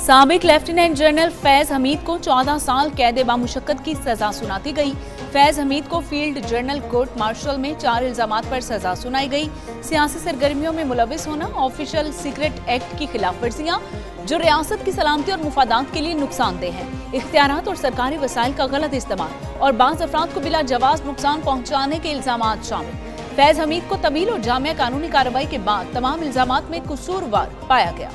साबिक lieutenant general Faiz Hamid को 14 साल कैद बामुशक्कत की सजा सुनाती गई। फैज हमीद को फील्ड जनरल कोर्ट मार्शल में 4 इल्जामात पर सजा सुनाई गई। सियासी सरगर्मियों में मुलविस होना, ऑफिशियल सीक्रेट एक्ट की खिलाफ वर्जियां जो रियासत की सलामती और मुफादात के लिए नुकसानदेह हैं, इख्तियारात और सरकारी वसाइल का गलत इस्तेमाल और बाज़ अफराद को बिला जवाज नुकसान पहुंचाने के इल्जामात शामिल। फैज हमीद को तवील और जामिया कानूनी कार्रवाई के बाद तमाम इल्जामात में कसूरवार पाया गया।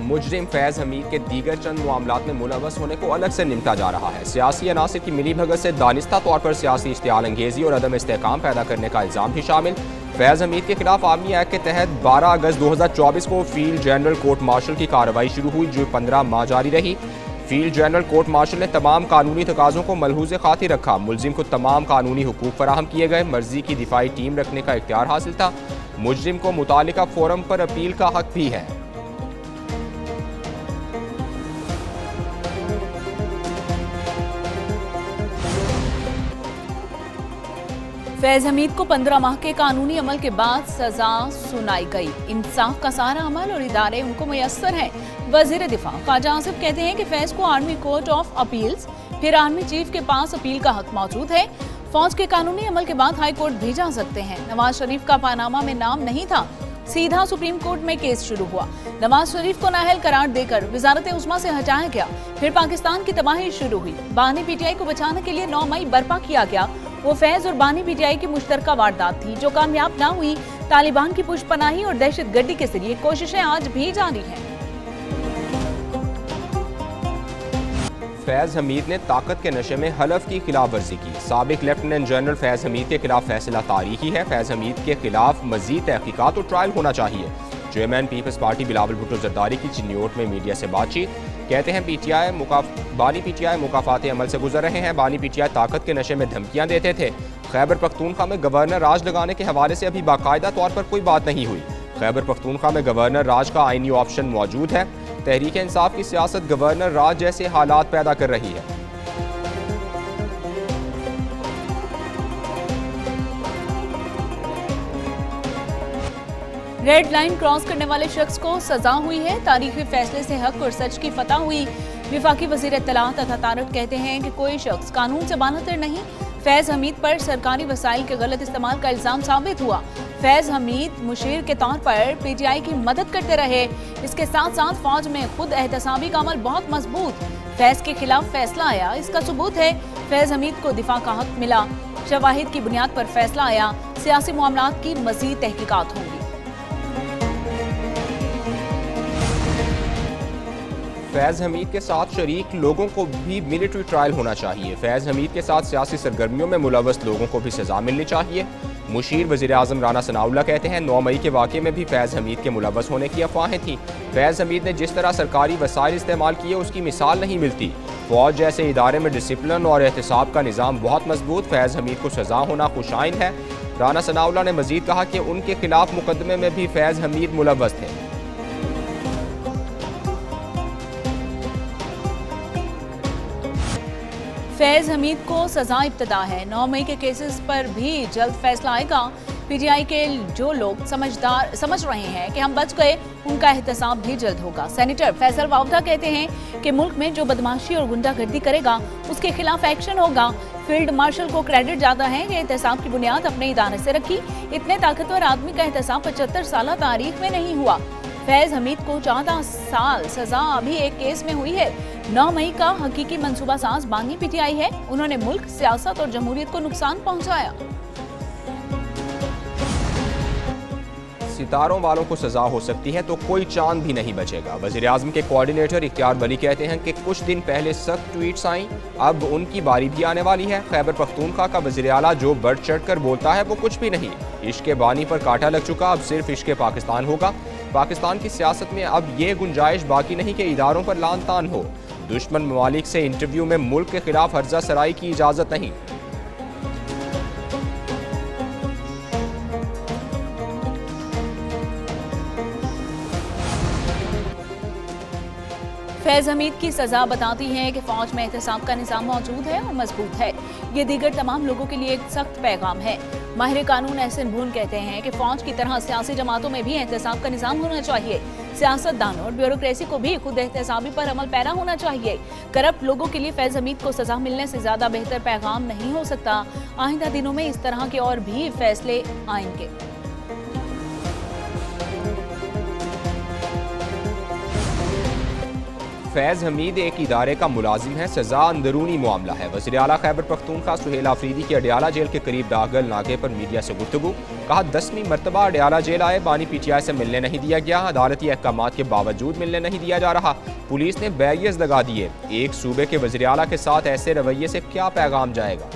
मुजरिम फैज हमीद के दीगर चंद मामलात में मुलवस होने को अलग से निपटा जा रहा है। सियासी अनासिर की मिली भगत से दानिस्ता तौर पर सियासी इश्तियाल अंगेजी और अदम इस्तेहकाम पैदा करने का इल्जाम भी शामिल। फैज हमीद के खिलाफ आर्मी एक्ट के तहत 12 अगस्त 2024 को फील्ड जनरल कोर्ट मार्शल की कार्रवाई शुरू हुई, जो 15 माह जारी रही। फील्ड जनरल कोर्ट मार्शल ने तमाम कानूनी तकाज़ों को मलहूज़ खातिर रखा। मुलजिम को तमाम कानूनी हुकूक फराहम किए गए। मर्जी की दिफाई टीम रखने का इख्तियार हासिल था। मुजरिम को मुतालिका फोरम पर अपील का हक भी है। फैज हमीद को 15 माह के कानूनी अमल के बाद सजा सुनाई गई। इंसाफ का सारा अमल और इदारे उनको मुयस्सर हैं। वजीर दिफा ख्वाजा आसिफ कहते हैं कि फैज को आर्मी कोर्ट ऑफ अपील्स फिर आर्मी चीफ के पास अपील का हक मौजूद है। फौज के कानूनी अमल के बाद हाई कोर्ट भी जा सकते हैं। नवाज शरीफ का पानामा में नाम नहीं था, सीधा सुप्रीम कोर्ट में केस शुरू हुआ। नवाज शरीफ को नाअहल करार देकर वजारत उस्मा से हटाया गया। फिर पाकिस्तान की तबाही शुरू हुई। बानी पीटीआई को बचाने के लिए 9 मई बर्पा किया गया। वो फैज और बानी पीटीआई की मुश्तरका वारदात थी जो कामयाब ना हुई। तालिबान की पुष्पनाही और दहशतगर्दी के जरिए कोशिशें आज भी जारी हैं। फैज हमीद ने ताकत के नशे में हलफ की खिलाफ वर्जी की। साबिक लेफ्टिनेंट जनरल फैज हमीद के खिलाफ फैसला तारीखी है। फैज हमीद के खिलाफ मजीद तहकीकात और ट्रायल होना चाहिए। चेयरमैन पीपल्स पार्टी बिलावल भुट्टो जरदारी की चिन्योट में मीडिया से बातचीत। कहते हैं बानी पीटीआई मुकाफात अमल से गुजर रहे हैं। बानी पीटीआई ताकत के नशे में धमकियां देते थे। खैबर पख्तूनख्वा में गवर्नर राज लगाने के हवाले से अभी बाकायदा तौर पर कोई बात नहीं हुई। खैबर पख्तूनख्वा में गवर्नर राज का आईनी ऑप्शन मौजूद है। तहरीक इंसाफ की सियासत गवर्नर राज जैसे हालात पैदा कर रही है। रेड लाइन क्रॉस करने वाले शख्स को सजा हुई है। तारीखी फैसले से हक और सच की फतह हुई। विफाकी वजीर इत्तलात तथा तारक कहते हैं कि कोई शख्स कानून से बानतर नहीं। फैज हमीद पर सरकारी वसाइल के गलत इस्तेमाल का इल्जाम साबित हुआ। फैज हमीद मुशीर के तौर पर पीटीआई की मदद करते रहे। इसके साथ साथ फौज में खुद एहतसाबी का अमल बहुत मजबूत। फैज के खिलाफ फैसला आया, इसका सबूत है। फैज हमीद को दिफा का हक मिला। शवाहिद की बुनियाद पर फैसला आया। सियासी मामलात की मजीद तहकीकात होंगी। फैज हमीद के साथ शरीक लोगों को भी मिलिट्री ट्रायल होना चाहिए। फैज हमीद के साथ सियासी सरगर्मियों में मुलवस लोगों को भी सजा मिलनी चाहिए। मुशीर वज़ीर आज़म राना सनाउल्ला कहते हैं 9 मई के वाक़े में भी फैज हमीद के मुलवस होने की अफवाहें थीं। फैज हमीद ने जिस तरह सरकारी वसाइल इस्तेमाल किए उसकी मिसाल नहीं मिलती। फौज जैसे इदारे में डिसिप्लिन और एहतसाब का निज़ाम बहुत मजबूत। फैज हमीद को सजा होना खुशाइन है। राना सनाउल्ला ने मजीद कहा कि उनके खिलाफ मुकदमे में भी फैज हमीद मुलवस थे। फैज हमीद को सजा इब्तदा है। 9 मई के केसेस पर भी जल्द फैसला आएगा। पीटीआई के जो लोग समझ रहे हैं कि हम बच गए, उनका एहतसाब भी जल्द होगा। सेनेटर फैसल वावदा कहते हैं कि मुल्क में जो बदमाशी और गुंडागर्दी करेगा उसके खिलाफ एक्शन होगा। फील्ड मार्शल को क्रेडिट जाता है कि एहतसाब की बुनियाद अपने इदारे से रखी। इतने ताकतवर आदमी का एहतसाब 75 साल तारीख में नहीं हुआ। फैज हमीद को 14 साल सजा अभी एक केस में हुई है। 9 मई का हकीकी मंसूबा साज बानी पीटीआई है। उन्होंने मुल्क, सियासत और जमहूरियत को नुकसान पहुंचाया। सितारों वालों को सजा हो सकती है तो कोई चांद भी नहीं बचेगा। वज़ीर आज़म के कोऑर्डिनेटर इख्तियार वली कहते हैं कि कुछ दिन पहले सख्त ट्वीट्स आईं, अब उनकी बारी भी आने वाली है। खैबर पख्तूनख्वा का वज़ीर आला जो बढ़ चढ़ कर बोलता है वो कुछ भी नहीं। इश्क बानी पर कांटा लग चुका, अब सिर्फ इश्क पाकिस्तान होगा। पाकिस्तान की सियासत में अब ये गुंजाइश बाकी नहीं कि इदारों पर लान तान हो। दुश्मन ममालिक से इंटरव्यू में मुल्क के खिलाफ हर्जा सराई की इजाज़त नहीं। फैज हमीद की सजा बताती है कि फौज में एहतसाब का निज़ाम मौजूद है और मजबूत है। ये दीगर तमाम लोगों के लिए एक सख्त पैगाम है। माहिर कानून एहसन भून कहते हैं कि फौज की तरह सियासी जमातों में भी एहतसाब का निज़ाम होना चाहिए। सियासतदानों और ब्यूरोक्रेसी को भी खुद एहतसाबी पर अमल पैरा होना चाहिए। करप्ट लोगों के लिए फैज हमीद को सजा मिलने से ज्यादा बेहतर पैगाम नहीं हो सकता। आइंदा दिनों में इस तरह के और भी फैसले आएंगे। फैज़ हमीद एक इदारे का मुलाजिम है, सजा अंदरूनी मामला है। वज़ीर आला खैबर पख्तूनख्वा सुहेल आफरीदी की अडियाला जेल के करीब दाखिल नाके पर मीडिया से गुफ्तगू। कहा 10वीं मरतबा अडियाला जेल आए, बानी PTI से मिलने नहीं दिया गया, अदालती अहकामात के बावजूद मिलने नहीं दिया जा रहा। पुलिस ने बैरियर्स लगा दिए। एक सूबे के वज़ीर आला के साथ ऐसे रवैये से क्या पैगाम जाएगा।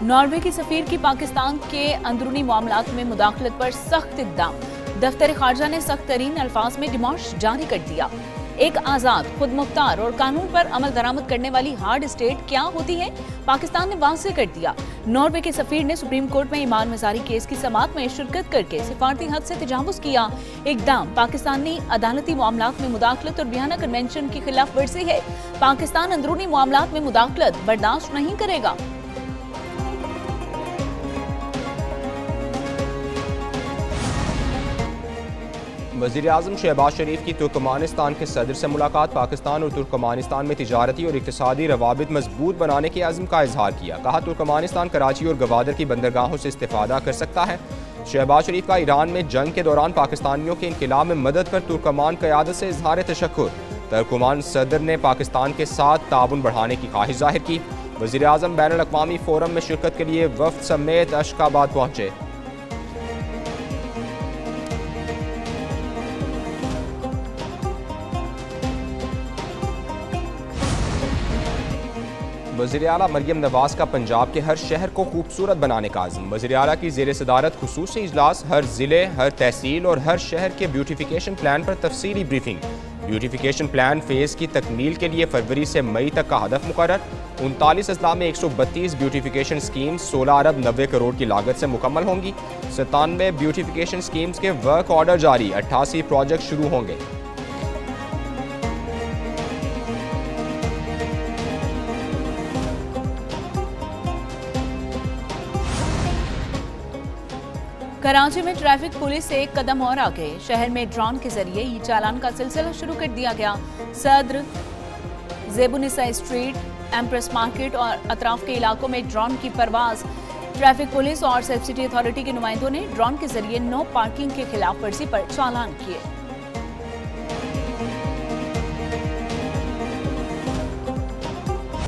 नॉर्वे की सफीर की पाकिस्तान के अंदरूनी मामलात में मुदाखलत पर सख्त इक़दाम। दफ्तर खारजा ने सख्त तरीन अल्फाज में डिमार्श जारी कर दिया। एक आज़ाद, खुद मुख्तार और कानून पर अमल दरामद करने वाली हार्ड स्टेट क्या होती है, पाकिस्तान ने वाज़े कर दिया। नॉर्वे के सफीर ने सुप्रीम कोर्ट में ईमान मज़ारी केस की समाअत में शिरकत करके सिफारती हद से तजावुज़ किया। इक़दाम पाकिस्तानी अदालती मामलात में मुदाखलत और वियना कन्वेंशन की खिलाफ वर्जी है। पाकिस्तान अंदरूनी मामलात में मुदाखलत बर्दाश्त नहीं करेगा। वज़ीर आज़म शहबाज शरीफ की तुर्कमानिस्तान के सदर से मुलाकात। पाकिस्तान और तुर्कमानिस्तान में तिजारती और इक़्तिसादी रवाबित मजबूत बनाने के आज़म का इजहार किया। कहा तुर्कमानिस्तान कराची और गवादर की बंदरगाहों से इस्तिफादा कर सकता है। शहबाज शरीफ का ईरान में जंग के दौरान पाकिस्तानियों के इनक़िलाब में मदद पर तुर्कमान क़यादत से इजहार तशक्कुर। तुर्कमान सदर ने पाकिस्तान के साथ ताउन बढ़ाने की ख्वाहिश जाहिर की। वज़ीर आज़म बैनुल अक़वामी फ़ोरम में शिरकत के लिए वफ़द समेत अशकाबाद पहुँचे। वज़ीर आला मरियम नवाज का पंजाब के हर शहर को खूबसूरत बनाने का आज़म। वज़ीर आला की ज़ेर सदारत खुसूसी इजलास। हर ज़िले, हर तहसील और हर शहर के ब्यूटिफिकेशन प्लान पर तफसीली ब्रीफिंग। ब्यूटिफिकेशन प्लान फेज़ की तकमील के लिए फरवरी से मई तक का हदफ मुकर्रर। 39 अजला में 132 ब्यूटिफिकेशन स्कीम 16 अरब 90 करोड़ की लागत से मुकम्मल होंगी। 97 ब्यूटिफिकेशन स्कीम्स के वर्क ऑर्डर जारी, 88 प्रोजेक्ट शुरू होंगे। कराची में ट्रैफिक पुलिस एक कदम और आगे। शहर में ड्रोन के जरिए ई चालान का सिलसिला शुरू कर दिया गया। सदर, ज़ेबुनिसा स्ट्रीट, एम्प्रेस मार्केट और अतराफ के इलाकों में ड्रोन की परवाज। ट्रैफिक पुलिस और सेफ सिटी अथॉरिटी के नुमाइंदों ने ड्रोन के जरिए नो पार्किंग के खिलाफ वर्जी पर चालान किए।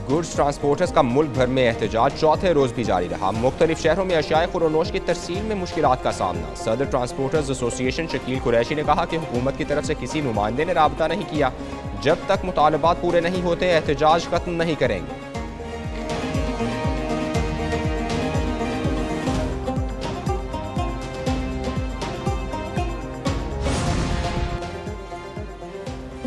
गुड्स ट्रांसपोर्टर्स का मुल्क भर में एहतजाज चौथे रोज भी जारी रहा। मुख्तलिफ शहरों में अशियाए खुरोनोश की तरसील में मुश्किलात का सामना। सदर ट्रांसपोर्टर्स एसोसिएशन शकील कुरैशी ने कहा कि हुकूमत की तरफ से किसी नुमाइंदे ने राबता नहीं किया। जब तक मुतालबात पूरे नहीं होते एहतजाज खत्म नहीं करेंगे।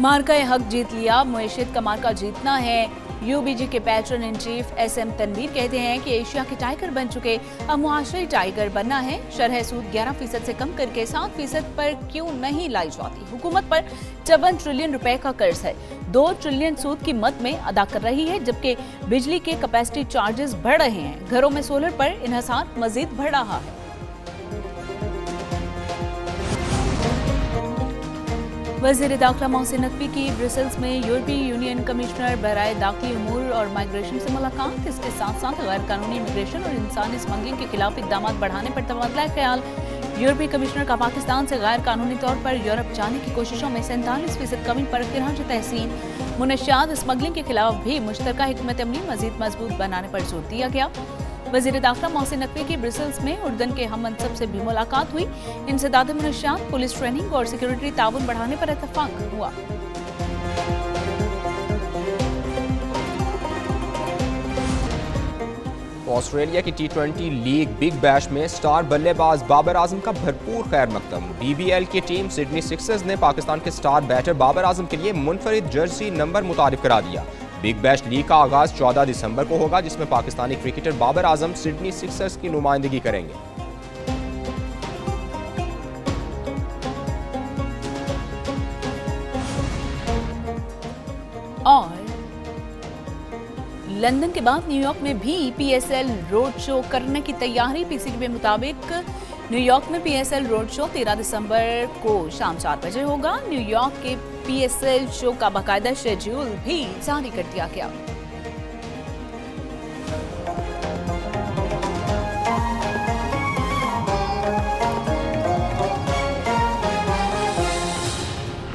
मार्का हक जीत लिया, मुएशियत का मार्का जीतना है। UBG के patron in chief SM Tanveer कहते हैं कि एशिया के टाइगर बन चुके, अब मुआशरी टाइगर बनना है। शरह सूद 11% से कम करके 7% पर क्यों नहीं लाई जाती? हुकूमत पर 54 ट्रिलियन रुपए का कर्ज है, 2 ट्रिलियन सूद की मद में अदा कर रही है, जबकि बिजली के कैपेसिटी चार्जेस बढ़ रहे हैं। घरों में सोलर पर इन्हसार मजीद बढ़ रहा है। वज़ीर दाखिला मोहसिन नकवी की ब्रसेल्स में यूरोपीय यूनियन कमिश्नर बराए दाखिली उमूर और माइग्रेशन से मुलाकात। इसके साथ साथ गैर कानूनी इमिग्रेशन और इंसानी स्मगलिंग के खिलाफ इक़दाम बढ़ाने पर तबादला ख्याल। यूरोपीय कमिश्नर का पाकिस्तान से गैर कानूनी तौर पर यूरोप जाने की कोशिशों में 47% कमी पर ख़राज तहसीन। मुनशियात स्मगलिंग के खिलाफ भी मुश्तरका हिकमत अमली मजीद मजबूत बनाने पर जोर दिया गया। वज़ीर दाखिला मोहसिन नकवी की ब्रसेल्स में उर्दन के हम मनसब से भी मुलाकात हुई। इंसदाद मुनशियात, पुलिस ट्रेनिंग और सिक्योरिटी ताउन बढ़ाने पर इत्तफाक हुआ। ऑस्ट्रेलिया की T20 लीग बिग बैश में स्टार बल्लेबाज बाबर आजम का भरपूर खैर मकदम। BBL की टीम सिडनी सिक्सर्स ने पाकिस्तान के स्टार बैटर बाबर आजम के लिए मुनफरिद जर्सी नंबर मुतारिफ करा दिया। बिग बैश लीग का आगाज 14 दिसंबर को होगा, जिसमें Pakistani cricketer Babar Azam Sydney Sixers की नुमाइंदगी करेंगे। और लंदन के बाद न्यूयॉर्क में भी पीएसएल रोड शो करने की तैयारी। पीसीबी के मुताबिक न्यूयॉर्क में पीएसएल रोड शो 13 दिसंबर को शाम 4 बजे होगा। न्यूयॉर्क के पीएसएल शो का बाकायदा शेड्यूल भी जारी कर दिया गया।